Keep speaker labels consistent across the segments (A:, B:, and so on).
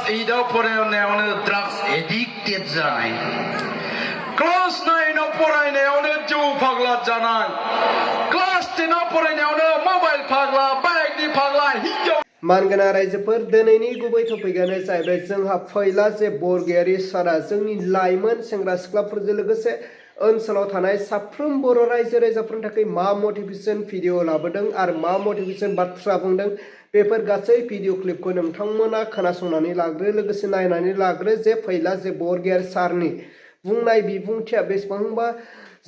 A: 8आव फरायनायावनो drugs addicted जानाय, class 9आव फरायनायावनो जौ फाग्ला जानाय, क्लास 10आव फरायनायावनो मबाइल फाग्ला, बाइकनि फाग्ला, हिनजाव
B: मानगोनां रायजोफोर दिनैनि गुबै टपिकआनो जाहैबाय जोंहा फैला जे बरगयारि साना जोंनि लाइमोन सेंग्रा सिख्लाफोरजों लोगोसे ओनसोलाव थानाय साफ्रोम बर' रायजो राजाफोरनि थाखाय मा मटिभेशन भिडिअ लाबोदों आरो मा मटिभेशन बाथ्रा बुंदों बेफोर गासै भिडिअ क्लिपखौ नोंथांमोना खोनासंनानै लाग्रो, लोगोसे नायनानै लाग्रो जे फैला जे बरगयारि सारनि बुंनाय बिबुंथिया बेसेबांबा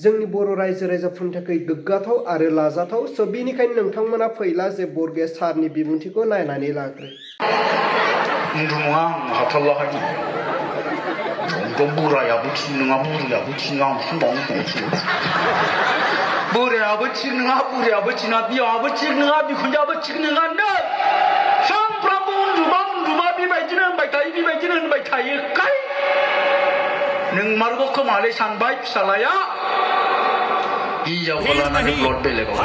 B: जोंनि बर' रायजो राजाफोरनि थाखाय गोग्गाथाव आरो लाजाथाव। स' बेनिखायनो नोंथांमोना फैला जे बरगयारि सारनि बिबुंथिखौ नायनानै लाग्रो।
A: उन्दुनोङा हाथारलाहाय बोरायाबो थिग नङा, बुरैयाबो थिग नङा, बोरायाबो थिग नङा, बुरैयाबो थिग नङा, बिहावाबो थिग नङा, बिखुनजोआबो थिग नङा नो सानफ्रामबो उन्दुबा बेबायदिनो होनबाय थायो खाय नों मारगौ खोमालै सानबाय फिसालाया हिनजावखौ लानानै ब्लड बेलेगाव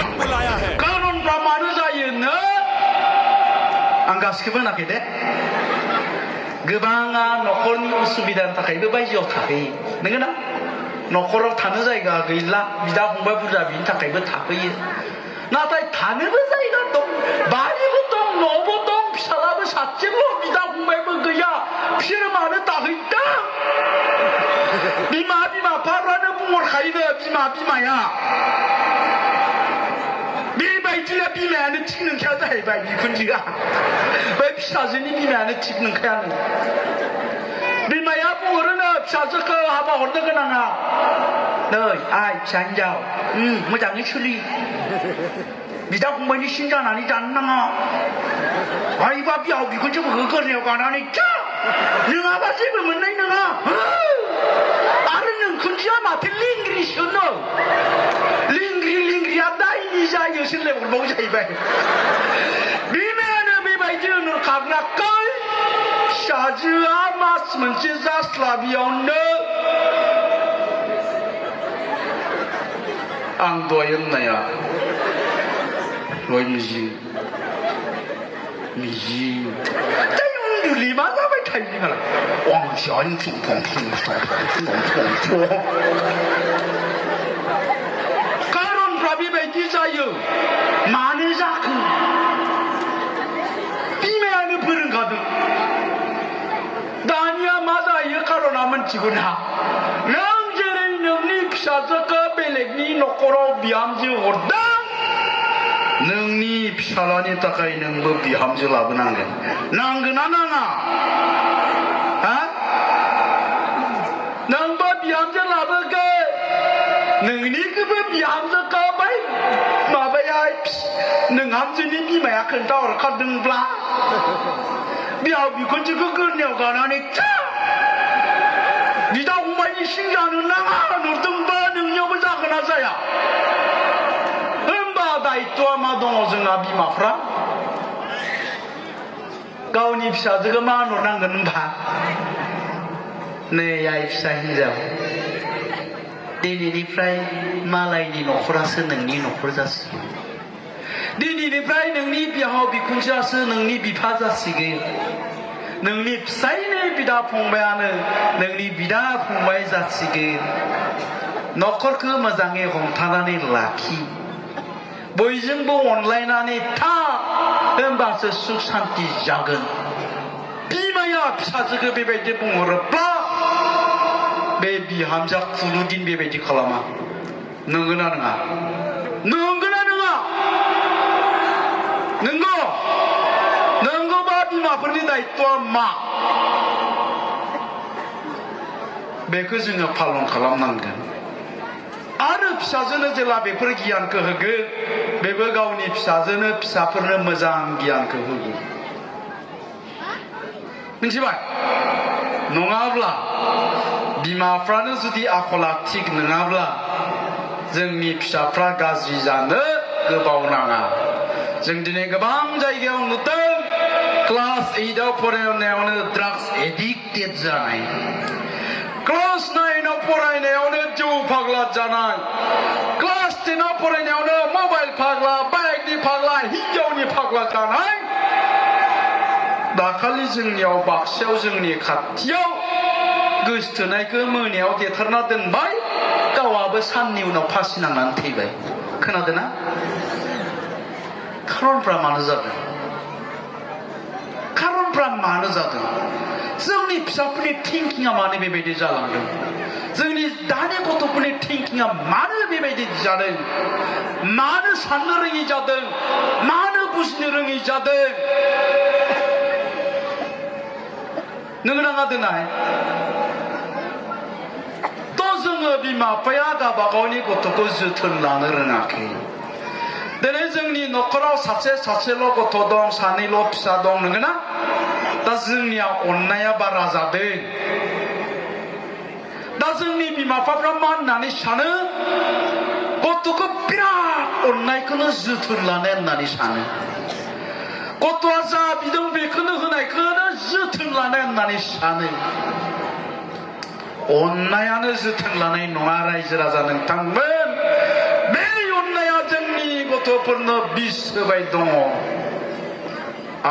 A: खारनफ्रा मानो जायोनो आं गासिखौबो होनाखै दे। गोबाङा न'खरनि उसुबिदानि थाखायबो बायजोआव थाहैयो, नंगौना? न'खराव थानो जायगा गैला, बिदा फंबाय बुरजा बिनि थाखायबो थाफैयो। नाथाय थानोबो जायगा दं, बारिबो दं, न'बो दं, फिसालाबो सासेल', बिदा फंबायबो गैया, बिसोरो मानो थाहैदों? बिमा-बिफाफ्रानो बुंहरखायोनो बिमाया बेबायदिनो बिमायानो थिग नंखाया जाहैबाय, बिखुनजोआ बै फिसाजोनि बिमायानो थिग नंखायानो। बिमाया बुंहरोनो फिसाजोखौ हाबा हरनो गोनाङा, नै आइ फिसा हिनजाव मोजाङै सोलि, बिदा फंबायनि सिन जानानै जानो नाङा, हायोबा बिहाव बिखुनजोफोरखौ गोरनायाव गानानै था, नङाबा जेबो मोननाय नङा। आरो नोंखुनजोआ माथो लिंग्रिसोनो, लिंग्रिया दायनि जायोसो लेंहरबावो जाहैबाय। बिमायानो बेबायदि होनहरखाग्राखाय फिसाजोआ मास मोनसे जास्लाबियावनो आं दहाय होननाया दहाय मिजिं उन्दुलि मा जाबाय थायो जोंहालाय खारनफ्रा बेबायदि जायो। मानो जाखो? बिमायानो फोरोंखादों। दानिया मा जायो खारना मोनथिगौ ना? नों जेरै नोंनि फिसाजोखौ बेलेगनि न'खराव बिहामजो हरदों, नोंनि फिसालानि थाखाय नोंबो बिहामजो लाबोनांगोन। नांगोना नाङा? नोंबो बिहामजो लाबोगोन, नोंनिखौबो बिहामजोखौ बै माबाया नोंहामजोनि बिमाया खोन्थाहरखादोंब्ला बिहाव बिखुनजोखौ गोरनायाव गानानै बिदा फंबायनि सिं जानो नाङा नुदोंबा नोंनियावबो जागोन ना जाया? होमबा दायित्वआ मा दङ जोंहा बिमाफ्रा? गावनि फिसाजोखौ मा होनहरनांगोन होनबा? नै आइ फिसा हिनजाव, दिनैनिफ्राय मालायनि न'खरासो नोंनि न'खर जासिगोन, दिनैनिफ्राय नोंनि बिहाव बिखुनजोआसो नोंनि बिफा जासिगोन, नोंनि फिसायनि बिदा फंबायानो नोंनि बिदा फंबाय जासिगोन। न'खरखौ मोजाङै हमथानानै लाखि, बयजोंबो अनलायनानै था, होमबासो सुख सान्ति जागोन। बिमाया फिसाजोखौ बेबायदि बुंहरोब्ला बे बिहामजोआ खुनुदिन बेबायदि खालामा। नंगौना नङा? नंगौना नङा? नंगौबा बिमाफोरनि दायित्वआ मा? बेखौ जोङो पालन खालामनांगोन। आरो फिसाजोनो जेला बेफोर गियानखौ होगोन, बेबो गावनि फिसाजोनो फिसाफोरनो मोजां गियानखौ होगोन। मिथिबाय? नङाब्ला बिमाफ्रानो जुदि आखला थिग नङाब्ला जोंनि फिसाफ्रा गाज्रि जानो गोबाव नाङा। जों दिनै गोबां जायगायाव नुदों क्लास 8आव फरायनायावनो ड्राग्स एडिक्टेड जानाय, क्लास 9आव फरायनायावनो जौ फाग्ला जानाय, क्लास 10आव फरायनायावनो मबाइल फाग्ला, बाइकनि फाग्ला, हिनजावनि फाग्ला जानाय। दाखालि जोंनियाव बाक्सायाव जोंनि खाथियाव गोसथोनायखौ मोनायाव देथारना दोनबाय गावआबो साननि उनाव फासि नांनानै थैबाय खोनादों ना खारनफ्रा मानो जादों खारनफ्रा मानो जादों जोंनि फिसाफोरनि थिंकिंआ मानो बेबायदि जालांदों जोंनि दानि गथ'फोरनि थिंकिंआ मानो बेबायदि जादों मानो साननो रोङि जादों मानो बुजिनो रोङि जादों नोंगोना दोनाय थ' जोङो बिमा बिफाया गावबा गावनि गथ'खौ जोथोन लानो रोङाखै दिनै जोंनि न'खराव सासेल' गथ' दं सानैल' फिसा दं नोंगोना दा जोंनिया अननाया बारा जादों दा जोंनि बिमा बिफाफ्रा मा होननानै सानो गथ'खौ बिराद अननायखौनो जोथोन लानाय होननानै सानो गथ'आ जा बिदों बेखौनो होनायखौनो जोथोन लानाय होननानै सानो अननायानो जोथोन लानाय नङा रायजो राजा नोंथांमोन बे अननाया जोंनि गथ'फोरनो बिस होबाय दङ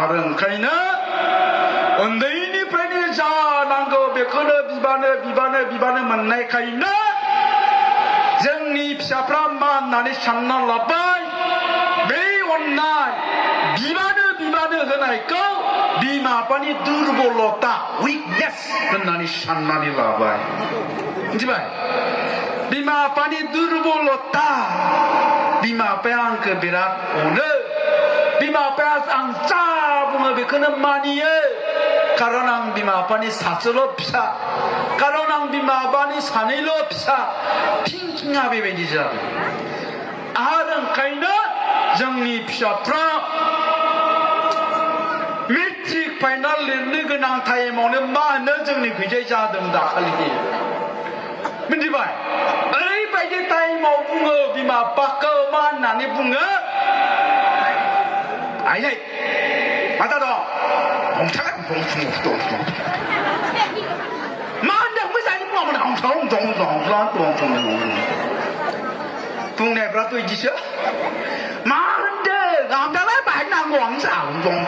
A: आरो ओंखायनो उन्दैनिफ्रायनो जा नांगौ बेखौनो बिबानो मोननायखायनो जोंनि फिसाफ्रा मा होननानै सानना लाबाय बे अननाय बिबानो होनायखौ बिमा बिफानि दुरबलता उइकनेस होननानै साननानै लाबाय मिथिबाय बिमा बिफानि दुरबलता बिमा बिफाया आंखौ बिराद अनो बिमा बिफाया आं जा बुङो बेखौनो मानियो खारन आं बिमा बिफानि सासेल' फिसा खारन आं बिमा बिफानि सानैल' फिसा थिंकिंआ बेबायदि जादों आरो ओंखायनो जोंनि फिसाफ्रा मेट्रिक फाइनाल लिरनो गोनां टाइमावनो मा होनो जोंनि गैजाय जादों दाखालि मिथिबाय ओरैबायदि टाइमाव बुङो बिमा बिफाखौ मा होननानै बुङो आइनै मा जादों मा होनदों मोजाङै बुंनायफ्राथ' बिदिसो मा होनदों आं दालाय बाइक नांगौ आं जागोन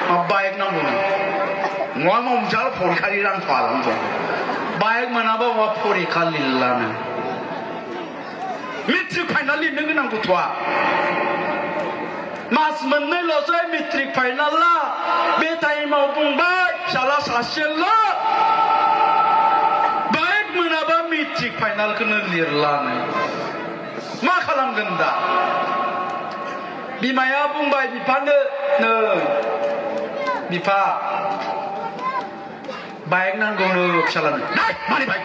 A: मा बाइक नांगौ नङा मोनसेल' फरिखा लिरनानै थालांदों बाइक मोनाबा मा फरिखा लिरलानो मेट्रिक फाइनाल लिरनो गोनां गथ'आ मास मोननैल'सै मेट्रिक फाइनाला बे टाइमाव बुंबाय फिसाला सासेल' बाइक मोनाबा मेट्रिक फाइनालखौनो लिरलानो मा खालामगोन दा बिमाया बुंबाय बिफानो बिफा बाइक नांगौनो फिसालानो मानि बाइक